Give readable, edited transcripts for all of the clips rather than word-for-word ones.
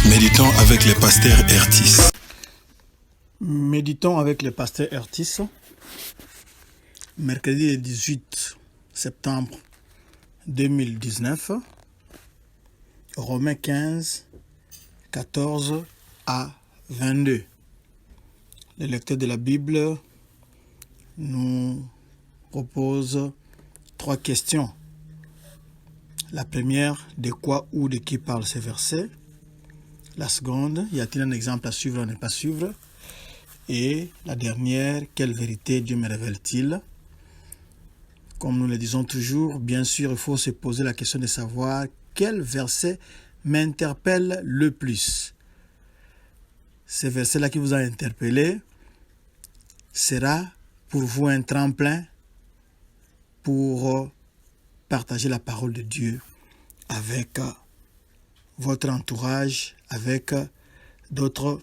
Méditons avec le pasteur Ertis. Méditons avec le pasteur Ertis. Mercredi 18 septembre 2019. Romains 15, 14 à 22. Le lecteur de la Bible nous propose 3 questions. La première, de quoi ou de qui parle ces versets? La seconde, y a-t-il un exemple à suivre ou à ne pas suivre? Et la dernière, quelle vérité Dieu me révèle-t-il? Comme nous le disons toujours, bien sûr, il faut se poser la question de savoir quel verset m'interpelle le plus. Ce verset-là qui vous a interpellé sera pour vous un tremplin pour partager la parole de Dieu avec votre entourage, avec d'autres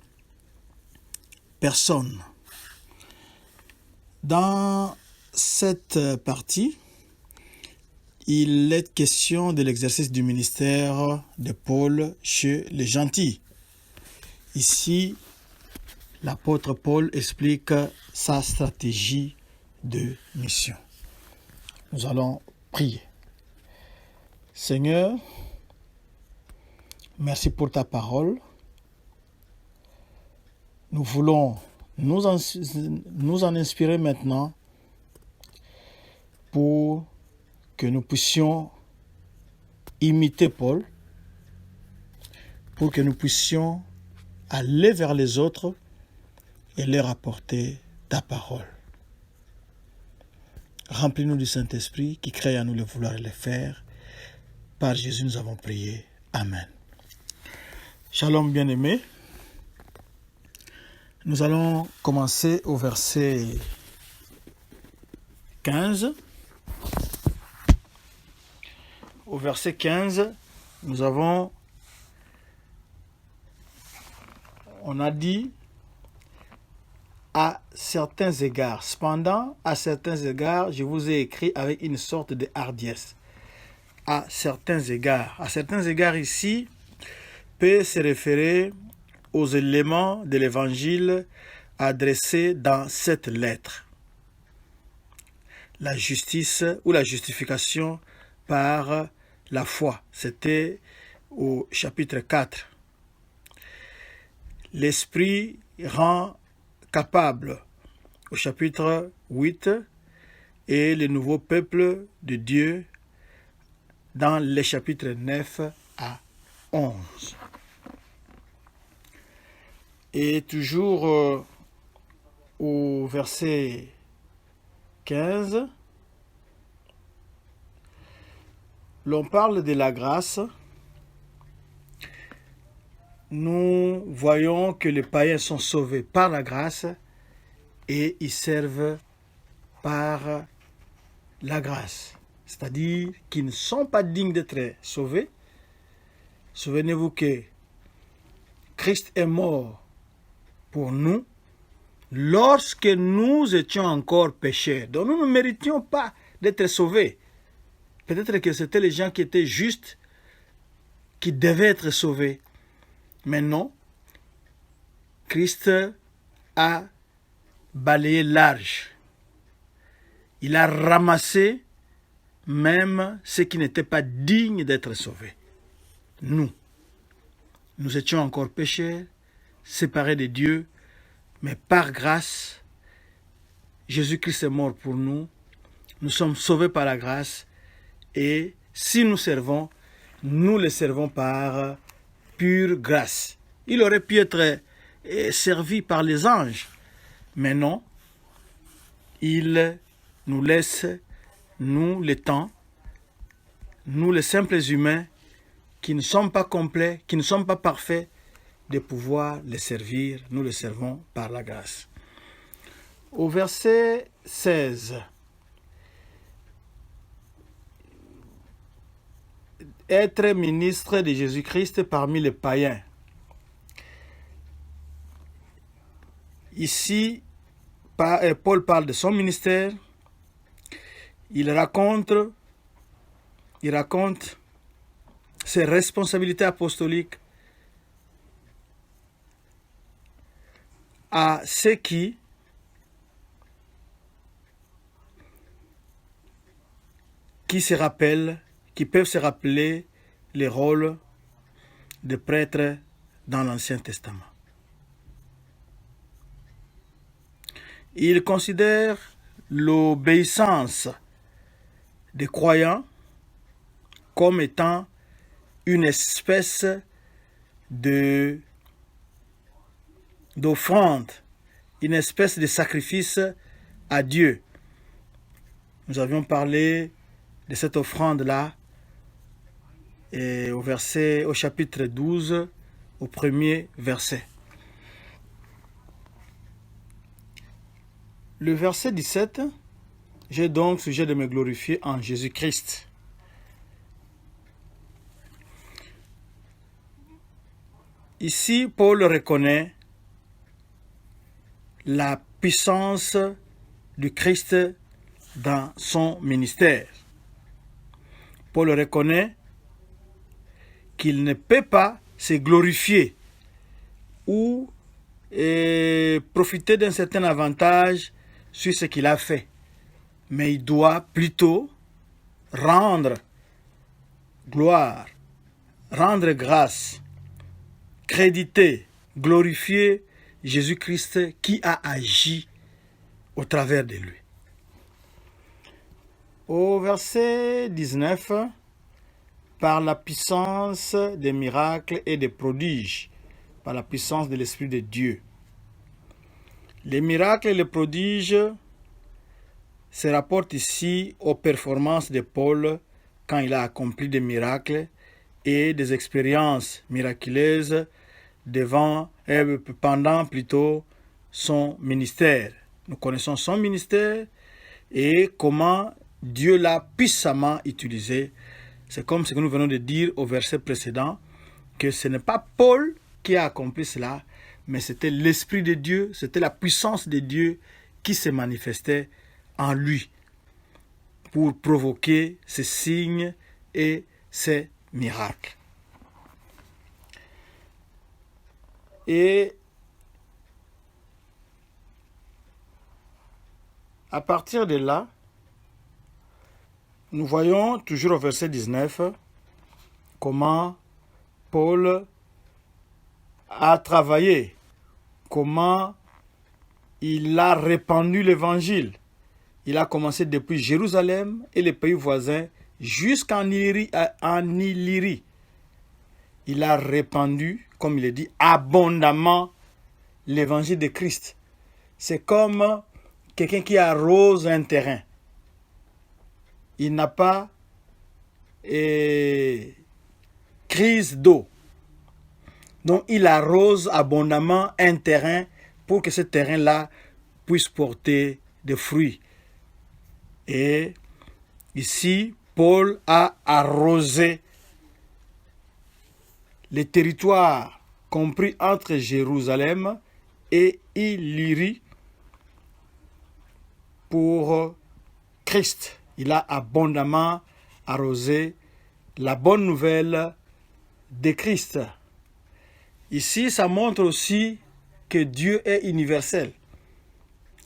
personnes. Dans cette partie, il est question de l'exercice du ministère de Paul chez les gentils. Ici, l'apôtre Paul explique sa stratégie de mission. Nous allons prier. Seigneur, merci pour ta parole. Nous voulons nous en inspirer maintenant pour que nous puissions imiter Paul, pour que nous puissions aller vers les autres et leur apporter ta parole. Remplis-nous du Saint-Esprit qui crée à nous le vouloir et le faire. Par Jésus, nous avons prié. Amen. Shalom bien-aimés. Nous allons commencer au verset 15. Au verset 15, on a dit à certains égards. Cependant, à certains égards, je vous ai écrit avec une sorte de hardiesse. À certains égards. À certains égards ici peut se référer aux éléments de l'évangile adressés dans cette lettre. La justice ou la justification par la foi. C'était au chapitre 4. L'Esprit rend capable au chapitre 8 et le nouveau peuple de Dieu dans les chapitres 9 à 11. Et toujours au verset 15, l'on parle de la grâce. Nous voyons que les païens sont sauvés par la grâce et ils servent par la grâce. C'est-à-dire qu'ils ne sont pas dignes d'être sauvés. Souvenez-vous que Christ est mort pour nous lorsque nous étions encore pécheurs. Donc nous ne méritions pas d'être sauvés. Peut-être que c'était les gens qui étaient justes qui devaient être sauvés. Mais non, Christ a balayé large. Il a ramassé même ceux qui n'étaient pas dignes d'être sauvés. Nous étions encore pécheurs, séparés de Dieu, mais par grâce, Jésus-Christ est mort pour nous. Nous sommes sauvés par la grâce et si nous servons, nous le servons par pure grâce. Il aurait pu être servi par les anges, mais non, il nous laisse, nous les temps, nous les simples humains, qui ne sommes pas complets, qui ne sommes pas parfaits, de pouvoir les servir. Nous les servons par la grâce. Au verset 16, être ministre de Jésus-Christ parmi les païens. Ici, Paul parle de son ministère. Il raconte ses responsabilités apostoliques à ceux qui peuvent se rappeler les rôles de prêtres dans l'Ancien Testament. Il considère l'obéissance des croyants comme étant une espèce d'offrande, une espèce de sacrifice à Dieu. Nous avions parlé de cette offrande-là au chapitre 12, au premier verset. Le verset 17, « J'ai donc sujet de me glorifier en Jésus-Christ. » Ici, Paul reconnaît la puissance du Christ dans son ministère. Paul reconnaît qu'il ne peut pas se glorifier ou profiter d'un certain avantage sur ce qu'il a fait, mais il doit plutôt rendre gloire, rendre grâce, créditer, glorifier Jésus-Christ qui a agi au travers de lui. Au verset 19, par la puissance des miracles et des prodiges, par la puissance de l'Esprit de Dieu. Les miracles et les prodiges se rapportent ici aux performances de Paul quand il a accompli des miracles et des expériences miraculeuses pendant plutôt son ministère. Nous connaissons son ministère et comment Dieu l'a puissamment utilisé. C'est comme ce que nous venons de dire au verset précédent, que ce n'est pas Paul qui a accompli cela, mais c'était l'Esprit de Dieu, c'était la puissance de Dieu qui se manifestait en lui pour provoquer ces signes et ces miracles. Et à partir de là, nous voyons toujours au verset 19 comment Paul a travaillé, comment il a répandu l'évangile. Il a commencé depuis Jérusalem et les pays voisins jusqu'en Illyrie. Il a répandu, comme il est dit, abondamment l'évangile de Christ. C'est comme quelqu'un qui arrose un terrain. Il n'a pas crise d'eau. Donc il arrose abondamment un terrain pour que ce terrain-là puisse porter des fruits. Et ici, Paul a arrosé les territoires compris entre Jérusalem et Illyrie pour Christ. Il a abondamment arrosé la bonne nouvelle de Christ. Ici, ça montre aussi que Dieu est universel.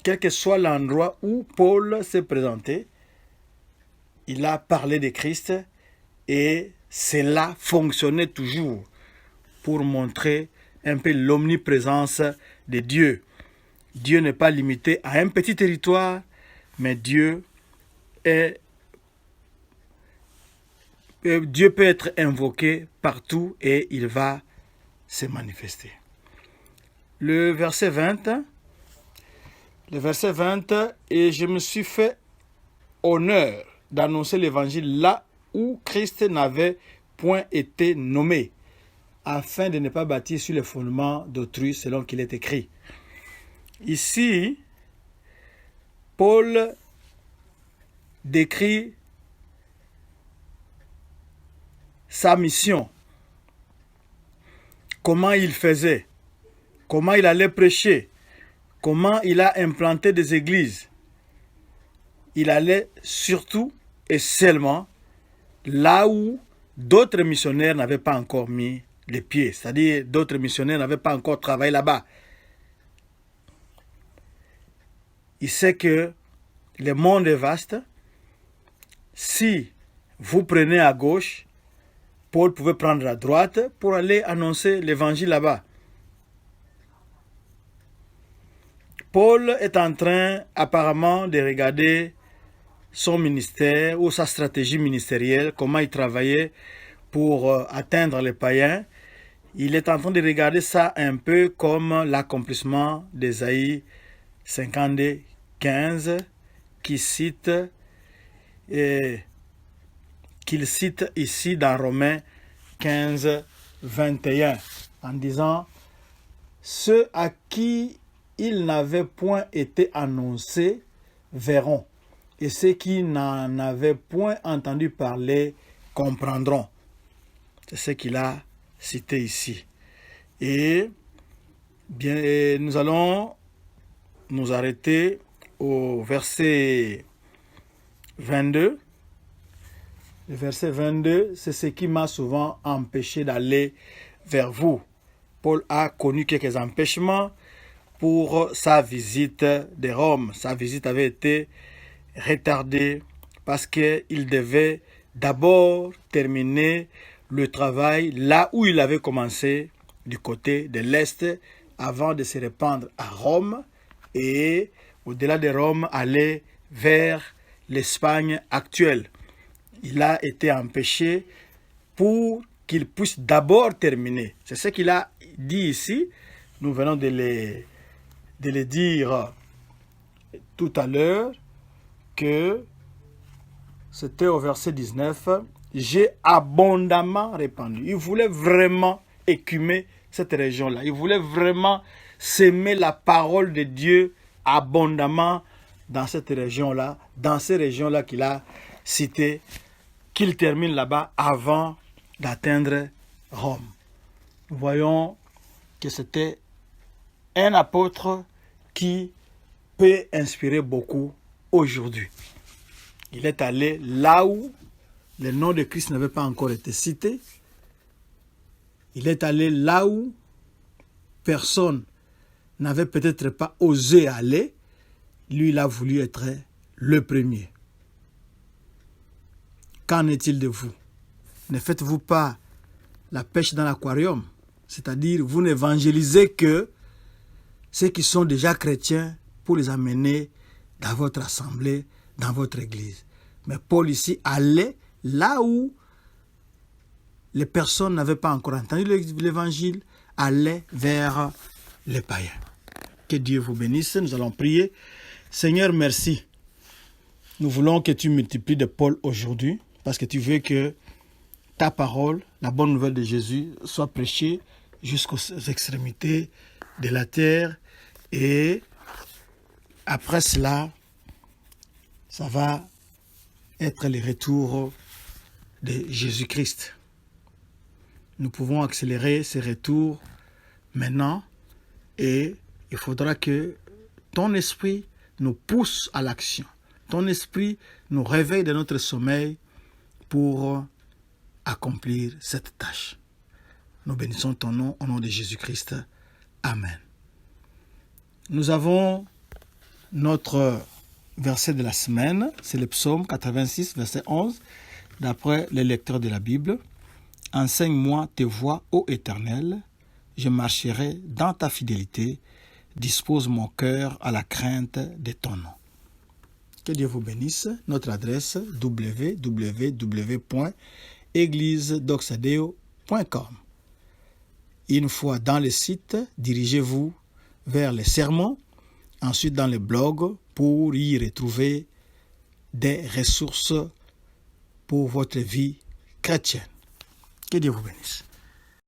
Quel que soit l'endroit où Paul s'est présenté, il a parlé de Christ et cela fonctionnait toujours pour montrer un peu l'omniprésence de Dieu. Dieu n'est pas limité à un petit territoire, mais Dieu peut être invoqué partout et il va se manifester. Le verset 20, et je me suis fait honneur d'annoncer l'évangile là où Christ n'avait point été nommé, afin de ne pas bâtir sur les fondements d'autrui selon qu'il est écrit. Ici, Paul décrit sa mission, comment il faisait, comment il allait prêcher, comment il a implanté des églises. Il allait surtout et seulement là où d'autres missionnaires n'avaient pas encore mis les pieds, c'est-à-dire d'autres missionnaires n'avaient pas encore travaillé là-bas. il sait que le monde est vaste. Si vous prenez à gauche, Paul pouvait prendre à droite pour aller annoncer l'évangile là-bas. Paul est en train apparemment de regarder son ministère ou sa stratégie ministérielle, comment il travaillait pour atteindre les païens. Il est en train de regarder ça un peu comme l'accomplissement d'Ésaïe 52:15 qu'il cite ici dans Romains 15:21 en disant « Ceux à qui il n'avait point été annoncé verront, et ceux qui n'en avaient point entendu parler comprendront. » C'est ce qu'il a cité ici. Et bien, nous allons nous arrêter au verset 22. Le verset 22, c'est ce qui m'a souvent empêché d'aller vers vous. Paul a connu quelques empêchements pour sa visite de Rome. Sa visite avait été retardée parce qu'il devait d'abord terminer le travail là où il avait commencé, du côté de l'Est, avant de se répandre à Rome et au-delà de Rome, aller vers l'Espagne actuelle. Il a été empêché pour qu'il puisse d'abord terminer. C'est ce qu'il a dit ici. Nous venons de le dire tout à l'heure, que c'était au verset 19. J'ai abondamment répandu. Il voulait vraiment écumer cette région-là. Il voulait vraiment s'aimer la parole de Dieu abondamment dans cette région-là, dans ces régions-là qu'il a citées, qu'il termine là-bas avant d'atteindre Rome. Nous voyons que c'était un apôtre qui peut inspirer beaucoup aujourd'hui. Il est allé là où le nom de Christ n'avait pas encore été cité. Il est allé là où personne n'avait peut-être pas osé aller. Lui, il a voulu être le premier. Qu'en est-il de vous? Ne faites-vous pas la pêche dans l'aquarium? C'est-à-dire, vous n'évangélisez que ceux qui sont déjà chrétiens pour les amener dans votre assemblée, dans votre église. Mais Paul ici allait là où les personnes n'avaient pas encore entendu l'évangile, allait vers les païens. Que Dieu vous bénisse. Nous allons prier. Seigneur, merci. Nous voulons que tu multiplies de Paul aujourd'hui, parce que tu veux que ta parole, la bonne nouvelle de Jésus, soit prêchée jusqu'aux extrémités de la terre. Et après cela, ça va être le retour de Jésus-Christ. Nous pouvons accélérer ce retour maintenant et il faudra que ton esprit nous pousse à l'action. Ton esprit nous réveille de notre sommeil pour accomplir cette tâche. Nous bénissons ton nom au nom de Jésus-Christ. Amen. Nous avons notre verset de la semaine, c'est le psaume 86, verset 11, d'après les lecteurs de la Bible. « Enseigne-moi tes voies, ô Éternel, je marcherai dans ta fidélité, dispose mon cœur à la crainte de ton nom. » Que Dieu vous bénisse. Notre adresse www.églisedoxadeo.com. Une fois dans le site, dirigez-vous vers les sermons, ensuite dans le blog pour y retrouver des ressources pour votre vie chrétienne. Que Dieu vous bénisse.